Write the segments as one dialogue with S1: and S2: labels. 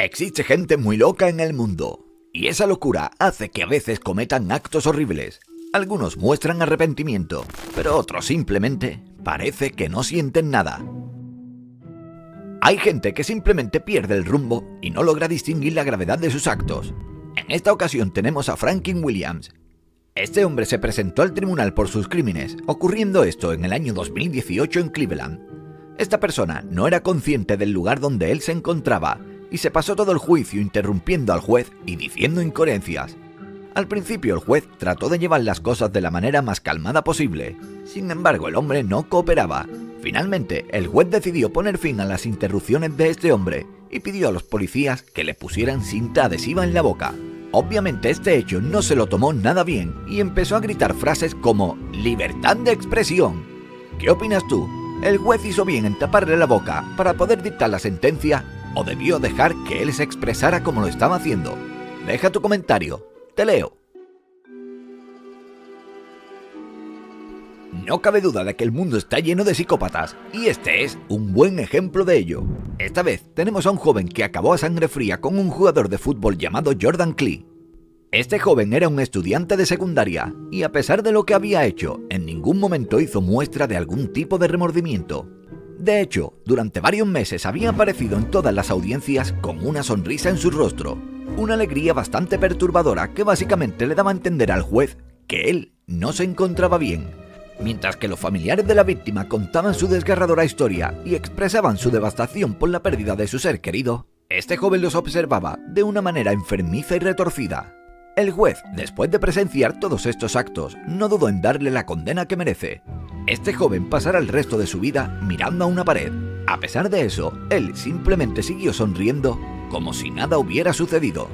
S1: Existe gente muy loca en el mundo, y esa locura hace que a veces cometan actos horribles. Algunos muestran arrepentimiento, pero otros simplemente parece que no sienten nada. Hay gente que simplemente pierde el rumbo y no logra distinguir la gravedad de sus actos. En esta ocasión tenemos a Franklin Williams. Este hombre se presentó al tribunal por sus crímenes, ocurriendo esto en el año 2018 en Cleveland. Esta persona no era consciente del lugar donde él se encontraba y se pasó todo el juicio interrumpiendo al juez y diciendo incoherencias. Al principio el juez trató de llevar las cosas de la manera más calmada posible, sin embargo el hombre no cooperaba. Finalmente el juez decidió poner fin a las interrupciones de este hombre y pidió a los policías que le pusieran cinta adhesiva en la boca. Obviamente este hecho no se lo tomó nada bien y empezó a gritar frases como «libertad de expresión». ¿Qué opinas tú? ¿El juez hizo bien en taparle la boca para poder dictar la sentencia o debió dejar que él se expresara como lo estaba haciendo? Deja tu comentario, te leo. No cabe duda de que el mundo está lleno de psicópatas, y este es un buen ejemplo de ello. Esta vez tenemos a un joven que acabó a sangre fría con un jugador de fútbol llamado Jordan Klee. Este joven era un estudiante de secundaria, y a pesar de lo que había hecho, en ningún momento hizo muestra de algún tipo de remordimiento. De hecho, durante varios meses había aparecido en todas las audiencias con una sonrisa en su rostro, una alegría bastante perturbadora que básicamente le daba a entender al juez que él no se encontraba bien. Mientras que los familiares de la víctima contaban su desgarradora historia y expresaban su devastación por la pérdida de su ser querido, este joven los observaba de una manera enfermiza y retorcida. El juez, después de presenciar todos estos actos, no dudó en darle la condena que merece. Este joven pasará el resto de su vida mirando a una pared. A pesar de eso, él simplemente siguió sonriendo como si nada hubiera sucedido.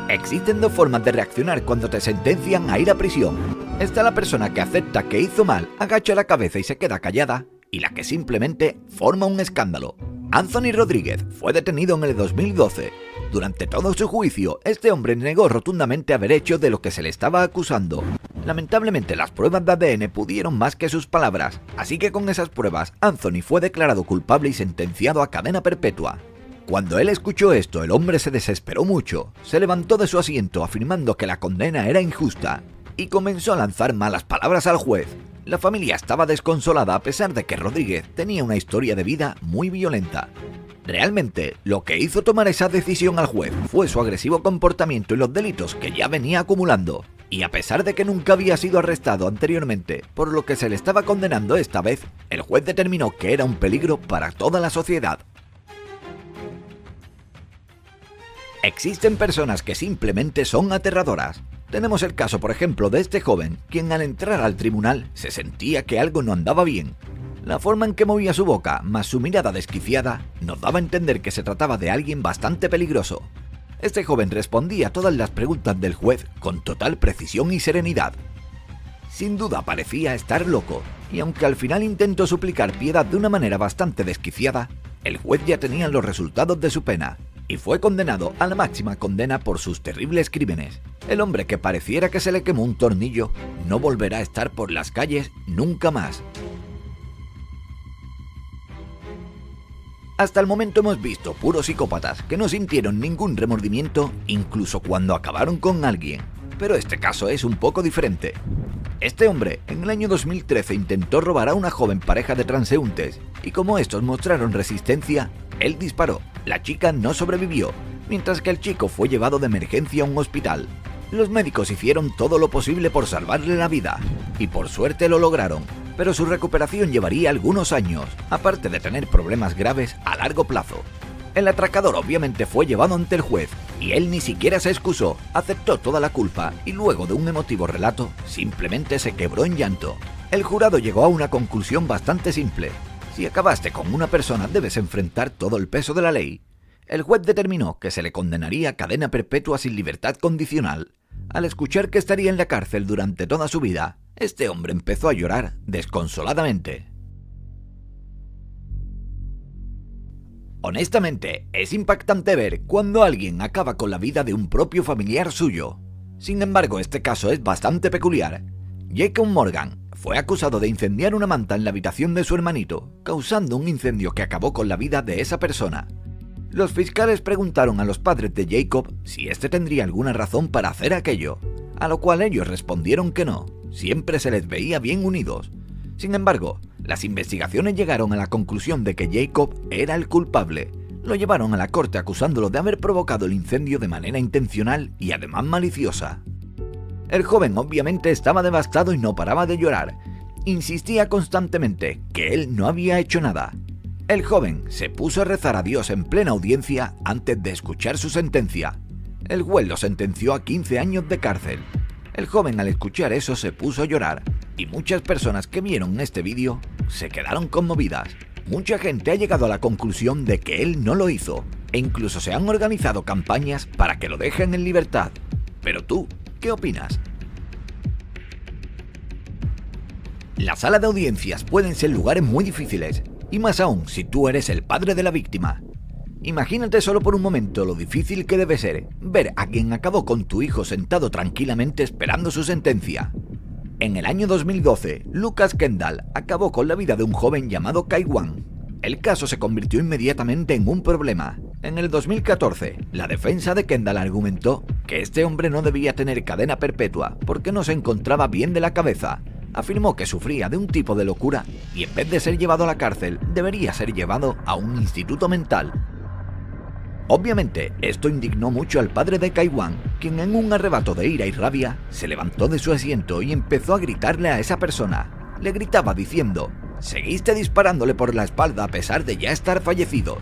S1: Existen dos formas de reaccionar cuando te sentencian a ir a prisión. Está la persona que acepta que hizo mal, agacha la cabeza y se queda callada, y la que simplemente forma un escándalo. Anthony Rodríguez fue detenido en el 2012. Durante todo su juicio, este hombre negó rotundamente haber hecho de lo que se le estaba acusando. Lamentablemente las pruebas de ADN pudieron más que sus palabras, así que con esas pruebas, Anthony fue declarado culpable y sentenciado a cadena perpetua. Cuando él escuchó esto, el hombre se desesperó mucho, se levantó de su asiento afirmando que la condena era injusta, y comenzó a lanzar malas palabras al juez. La familia estaba desconsolada a pesar de que Rodríguez tenía una historia de vida muy violenta. Realmente, lo que hizo tomar esa decisión al juez fue su agresivo comportamiento y los delitos que ya venía acumulando. Y a pesar de que nunca había sido arrestado anteriormente, por lo que se le estaba condenando esta vez, el juez determinó que era un peligro para toda la sociedad. Existen personas que simplemente son aterradoras. Tenemos el caso, por ejemplo, de este joven, quien al entrar al tribunal se sentía que algo no andaba bien. La forma en que movía su boca, más su mirada desquiciada, nos daba a entender que se trataba de alguien bastante peligroso. Este joven respondía a todas las preguntas del juez con total precisión y serenidad. Sin duda parecía estar loco, y aunque al final intentó suplicar piedad de una manera bastante desquiciada, el juez ya tenía los resultados de su pena, y fue condenado a la máxima condena por sus terribles crímenes. El hombre que pareciera que se le quemó un tornillo no volverá a estar por las calles nunca más. Hasta el momento hemos visto puros psicópatas que no sintieron ningún remordimiento incluso cuando acabaron con alguien, pero este caso es un poco diferente. Este hombre en el año 2013 intentó robar a una joven pareja de transeúntes y como estos mostraron resistencia, él disparó. La chica no sobrevivió, mientras que el chico fue llevado de emergencia a un hospital. Los médicos hicieron todo lo posible por salvarle la vida, y por suerte lo lograron, pero su recuperación llevaría algunos años, aparte de tener problemas graves a largo plazo. El atracador obviamente fue llevado ante el juez, y él ni siquiera se excusó, aceptó toda la culpa, y luego de un emotivo relato, simplemente se quebró en llanto. El jurado llegó a una conclusión bastante simple. Si acabaste con una persona debes enfrentar todo el peso de la ley. El juez determinó que se le condenaría a cadena perpetua sin libertad condicional. Al escuchar que estaría en la cárcel durante toda su vida, este hombre empezó a llorar desconsoladamente. Honestamente, es impactante ver cuando alguien acaba con la vida de un propio familiar suyo. Sin embargo, este caso es bastante peculiar. Jacob Morgan fue acusado de incendiar una manta en la habitación de su hermanito, causando un incendio que acabó con la vida de esa persona. Los fiscales preguntaron a los padres de Jacob si éste tendría alguna razón para hacer aquello, a lo cual ellos respondieron que no, siempre se les veía bien unidos. Sin embargo, las investigaciones llegaron a la conclusión de que Jacob era el culpable. Lo llevaron a la corte acusándolo de haber provocado el incendio de manera intencional y además maliciosa. El joven obviamente estaba devastado y no paraba de llorar. Insistía constantemente que él no había hecho nada. El joven se puso a rezar a Dios en plena audiencia antes de escuchar su sentencia. El juez lo sentenció a 15 años de cárcel. El joven al escuchar eso se puso a llorar, y muchas personas que vieron este vídeo se quedaron conmovidas. Mucha gente ha llegado a la conclusión de que él no lo hizo, e incluso se han organizado campañas para que lo dejen en libertad. Pero tú, ¿qué opinas? Las salas de audiencias pueden ser lugares muy difíciles, y más aún si tú eres el padre de la víctima. Imagínate solo por un momento lo difícil que debe ser ver a quien acabó con tu hijo sentado tranquilamente esperando su sentencia. En el año 2012, Lucas Kendall acabó con la vida de un joven llamado Kai Wan. El caso se convirtió inmediatamente en un problema. En el 2014, la defensa de Kendall argumentó que este hombre no debía tener cadena perpetua porque no se encontraba bien de la cabeza. Afirmó que sufría de un tipo de locura y en vez de ser llevado a la cárcel, debería ser llevado a un instituto mental. Obviamente, esto indignó mucho al padre de Kai Wan, quien en un arrebato de ira y rabia, se levantó de su asiento y empezó a gritarle a esa persona. Le gritaba diciendo: «Seguiste disparándole por la espalda a pesar de ya estar fallecido».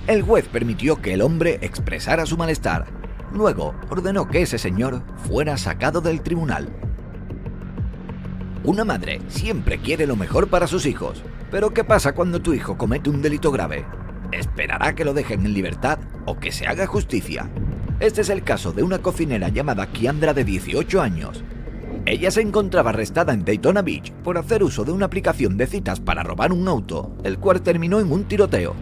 S1: El juez permitió que el hombre expresara su malestar. Luego, ordenó que ese señor fuera sacado del tribunal. Una madre siempre quiere lo mejor para sus hijos, pero ¿qué pasa cuando tu hijo comete un delito grave? ¿Esperará que lo dejen en libertad o que se haga justicia? Este es el caso de una cocinera llamada Kiandra de 18 años. Ella se encontraba arrestada en Daytona Beach por hacer uso de una aplicación de citas para robar un auto, el cual terminó en un tiroteo.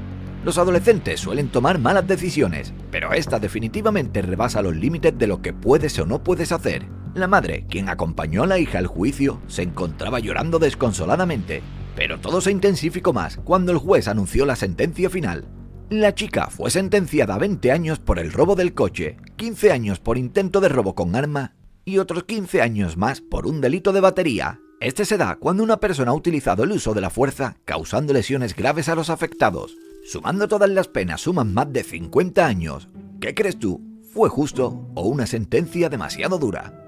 S1: Los adolescentes suelen tomar malas decisiones, pero esta definitivamente rebasa los límites de lo que puedes o no puedes hacer. La madre, quien acompañó a la hija al juicio, se encontraba llorando desconsoladamente, pero todo se intensificó más cuando el juez anunció la sentencia final. La chica fue sentenciada a 20 años por el robo del coche, 15 años por intento de robo con arma y otros 15 años más por un delito de batería. Este se da cuando una persona ha utilizado el uso de la fuerza causando lesiones graves a los afectados. Sumando todas las penas suman más de 50 años. ¿Qué crees tú? ¿Fue justo o una sentencia demasiado dura?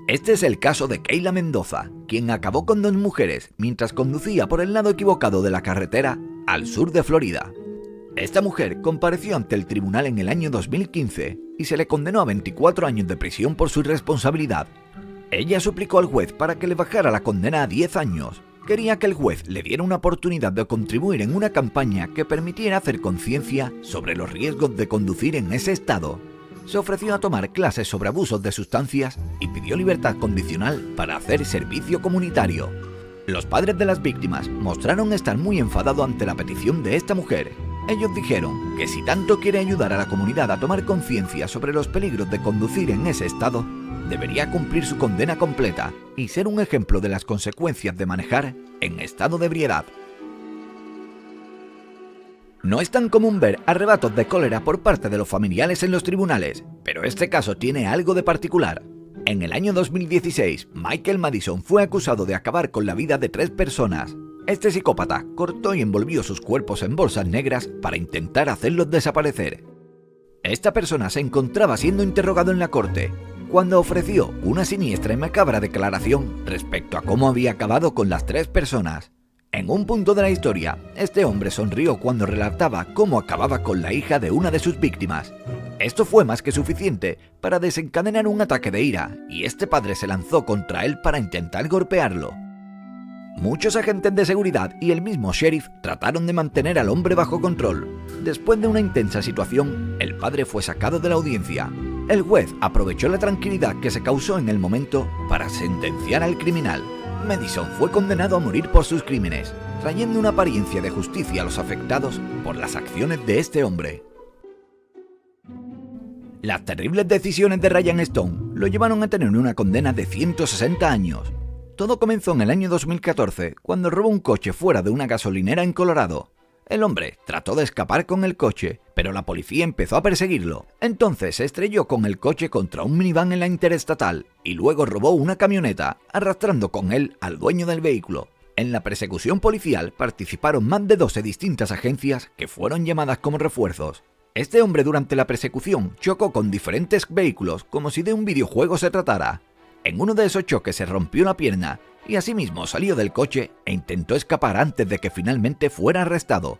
S1: Este es el caso de Kayla Mendoza, quien acabó con 2 mujeres mientras conducía por el lado equivocado de la carretera al sur de Florida. Esta mujer compareció ante el tribunal en el año 2015 y se le condenó a 24 años de prisión por su irresponsabilidad. Ella suplicó al juez para que le bajara la condena a 10 años. Quería que el juez le diera una oportunidad de contribuir en una campaña que permitiera hacer conciencia sobre los riesgos de conducir en ese estado. Se ofreció a tomar clases sobre abusos de sustancias y pidió libertad condicional para hacer servicio comunitario. Los padres de las víctimas mostraron estar muy enfadados ante la petición de esta mujer. Ellos dijeron que si tanto quiere ayudar a la comunidad a tomar conciencia sobre los peligros de conducir en ese estado, debería cumplir su condena completa y ser un ejemplo de las consecuencias de manejar en estado de ebriedad. No es tan común ver arrebatos de cólera por parte de los familiares en los tribunales, pero este caso tiene algo de particular. En el año 2016, Michael Madison fue acusado de acabar con la vida de 3 personas. Este psicópata cortó y envolvió sus cuerpos en bolsas negras para intentar hacerlos desaparecer. Esta persona se encontraba siendo interrogado en la corte, cuando ofreció una siniestra y macabra declaración respecto a cómo había acabado con las 3 personas. En un punto de la historia, este hombre sonrió cuando relataba cómo acababa con la hija de una de sus víctimas. Esto fue más que suficiente para desencadenar un ataque de ira, y este padre se lanzó contra él para intentar golpearlo. Muchos agentes de seguridad y el mismo sheriff trataron de mantener al hombre bajo control. Después de una intensa situación, el padre fue sacado de la audiencia. El juez aprovechó la tranquilidad que se causó en el momento para sentenciar al criminal. Madison fue condenado a morir por sus crímenes, trayendo una apariencia de justicia a los afectados por las acciones de este hombre. Las terribles decisiones de Ryan Stone lo llevaron a tener una condena de 160 años. Todo comenzó en el año 2014, cuando robó un coche fuera de una gasolinera en Colorado. El hombre trató de escapar con el coche, pero la policía empezó a perseguirlo. Entonces se estrelló con el coche contra un minivan en la interestatal y luego robó una camioneta, arrastrando con él al dueño del vehículo. En la persecución policial participaron más de 12 distintas agencias que fueron llamadas como refuerzos. Este hombre durante la persecución chocó con diferentes vehículos como si de un videojuego se tratara. En uno de esos choques se rompió la pierna y asimismo salió del coche e intentó escapar antes de que finalmente fuera arrestado.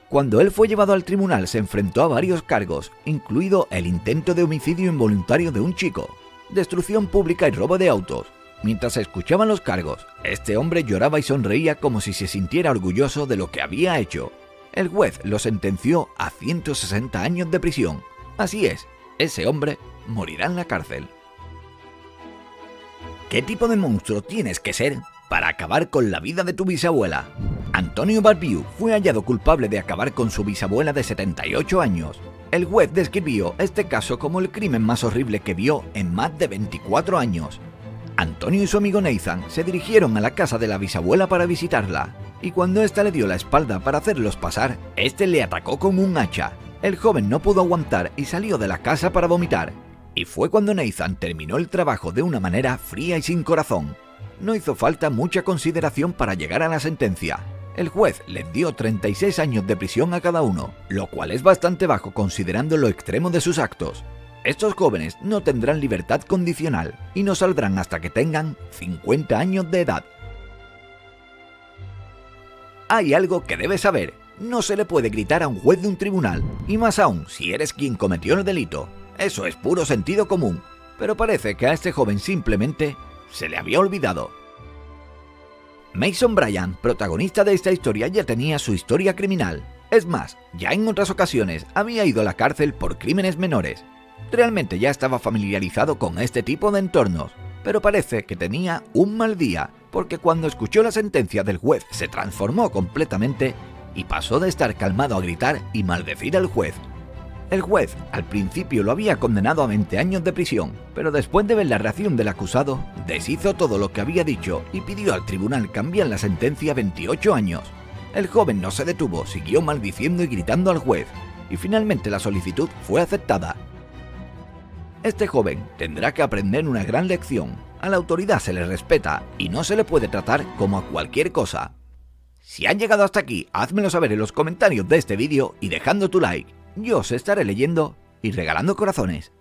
S1: Cuando él fue llevado al tribunal se enfrentó a varios cargos, incluido el intento de homicidio involuntario de un chico, destrucción pública y robo de autos. Mientras se escuchaban los cargos, este hombre lloraba y sonreía como si se sintiera orgulloso de lo que había hecho. El juez lo sentenció a 160 años de prisión. Así es, ese hombre morirá en la cárcel. ¿Qué tipo de monstruo tienes que ser para acabar con la vida de tu bisabuela? Antonio Barbiu fue hallado culpable de acabar con su bisabuela de 78 años. El juez describió este caso como el crimen más horrible que vio en más de 24 años. Antonio y su amigo Nathan se dirigieron a la casa de la bisabuela para visitarla, y cuando ésta le dio la espalda para hacerlos pasar, este le atacó con un hacha. El joven no pudo aguantar y salió de la casa para vomitar. Y fue cuando Nathan terminó el trabajo de una manera fría y sin corazón. No hizo falta mucha consideración para llegar a la sentencia. El juez les dio 36 años de prisión a cada uno, lo cual es bastante bajo considerando lo extremo de sus actos. Estos jóvenes no tendrán libertad condicional y no saldrán hasta que tengan 50 años de edad. Hay algo que debes saber: no se le puede gritar a un juez de un tribunal, y más aún si eres quien cometió el delito. Eso es puro sentido común, pero parece que a este joven simplemente se le había olvidado. Mason Bryant, protagonista de esta historia, ya tenía su historia criminal. Es más, ya en otras ocasiones había ido a la cárcel por crímenes menores. Realmente ya estaba familiarizado con este tipo de entornos, pero parece que tenía un mal día, porque cuando escuchó la sentencia del juez se transformó completamente y pasó de estar calmado a gritar y maldecir al juez. El juez al principio lo había condenado a 20 años de prisión, pero después de ver la reacción del acusado, deshizo todo lo que había dicho y pidió al tribunal cambiar la sentencia a 28 años. El joven no se detuvo, siguió maldiciendo y gritando al juez, y finalmente la solicitud fue aceptada. Este joven tendrá que aprender una gran lección. A la autoridad se le respeta y no se le puede tratar como a cualquier cosa. Si han llegado hasta aquí, házmelo saber en los comentarios de este vídeo y dejando tu like. Yo os estaré leyendo y regalando corazones.